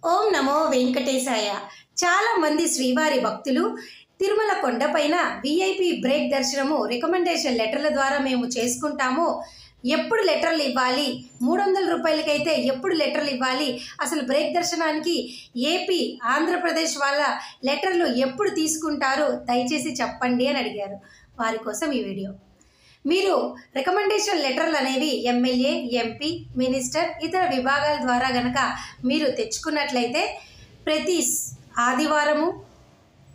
ఓం నమో వెంకటేశాయ. చాలా మంది శ్రీవారి భక్తులు తిరుమల కొండపైన విఐపి బ్రేక్ దర్శనము రికమెండేషన్ లెటర్ల ద్వారా మేము చేసుకుంటాము. ఎప్పుడు లెటర్లు ఇవ్వాలి, 300 రూపాయలకైతే ఎప్పుడు లెటర్లు ఇవ్వాలి, అసలు బ్రేక్ దర్శనానికి ఏపీ ఆంధ్రప్రదేశ్ వాళ్ళ లెటర్లు ఎప్పుడు తీసుకుంటారు, దయచేసి చెప్పండి అని అడిగారు. వారి కోసం ఈ వీడియో. మీరు రికమెండేషన్ లెటర్లు అనేవి ఎమ్మెల్యే, ఎంపీ, మినిస్టర్, ఇతర విభాగాల ద్వారా గనక మీరు తెచ్చుకున్నట్లయితే ప్రతి ఆదివారము,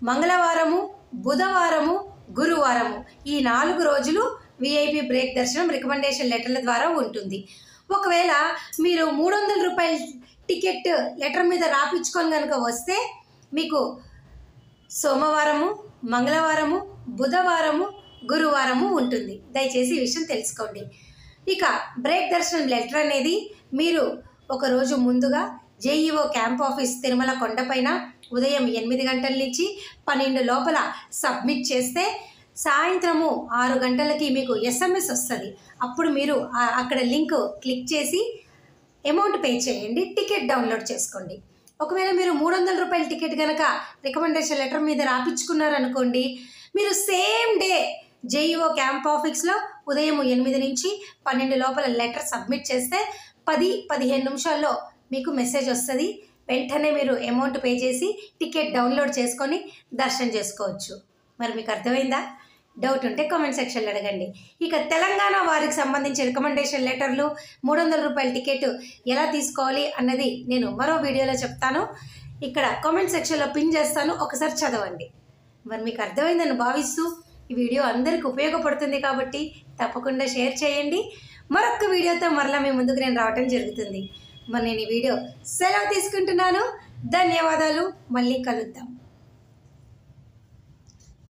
మంగళవారము, బుధవారము, గురువారము ఈ 4 రోజులు విఐపి బ్రేక్ దర్శనం రికమెండేషన్ లెటర్ల ద్వారా ఉంటుంది. ఒకవేళ మీరు 300 రూపాయల టికెట్ లెటర్ మీద రాపించుకొని కనుక వస్తే మీకు సోమవారము, మంగళవారము, బుధవారము, గురువారము ఉంటుంది. దయచేసి ఈ విషయం తెలుసుకోండి. ఇక బ్రేక్ దర్శనం లెటర్ అనేది మీరు ఒకరోజు ముందుగా జేఈఓ క్యాంప్ ఆఫీస్ తిరుమల కొండపైన ఉదయం 8 గంటల నుంచి 12 లోపల సబ్మిట్ చేస్తే సాయంత్రము 6 గంటలకి మీకు ఎస్ఎంఎస్ వస్తుంది. అప్పుడు మీరు అక్కడ లింక్ క్లిక్ చేసి అమౌంట్ పే చేయండి, టికెట్ డౌన్లోడ్ చేసుకోండి. ఒకవేళ మీరు 300 రూపాయల టికెట్ కనుక రికమెండేషన్ లెటర్ మీద రాపించుకున్నారనుకోండి, మీరు సేమ్ డే జేఈఓ క్యాంప్ ఆఫీస్లో ఉదయం 8 నుంచి 12 లోపల లెటర్ సబ్మిట్ చేస్తే 10-15 నిమిషాల్లో మీకు మెసేజ్ వస్తుంది. వెంటనే మీరు అమౌంట్ పే చేసి టికెట్ డౌన్లోడ్ చేసుకొని దర్శనం చేసుకోవచ్చు. మరి మీకు అర్థమైందా? డౌట్ ఉంటే కామెంట్ సెక్షన్లో అడగండి. ఇక తెలంగాణ వారికి సంబంధించి రికమెండేషన్ లెటర్లు, 300 రూపాయల టికెట్ ఎలా తీసుకోవాలి అన్నది నేను మరో వీడియోలో చెప్తాను. ఇక్కడ కామెంట్ సెక్షన్లో పిన్ చేస్తాను, ఒకసారి చదవండి. మరి మీకు అర్థమైందని భావిస్తూ ఈ వీడియో అందరికి ఉపయోగపడుతుంది కాబట్టి తప్పకుండా షేర్ చేయండి. మరొక వీడియోతో మరలా మీ ముందుకు నేను రావటం జరుగుతుంది. మరి నేను ఈ వీడియో సెలవు తీసుకుంటున్నాను. ధన్యవాదాలు. మళ్ళీ కలుద్దాం.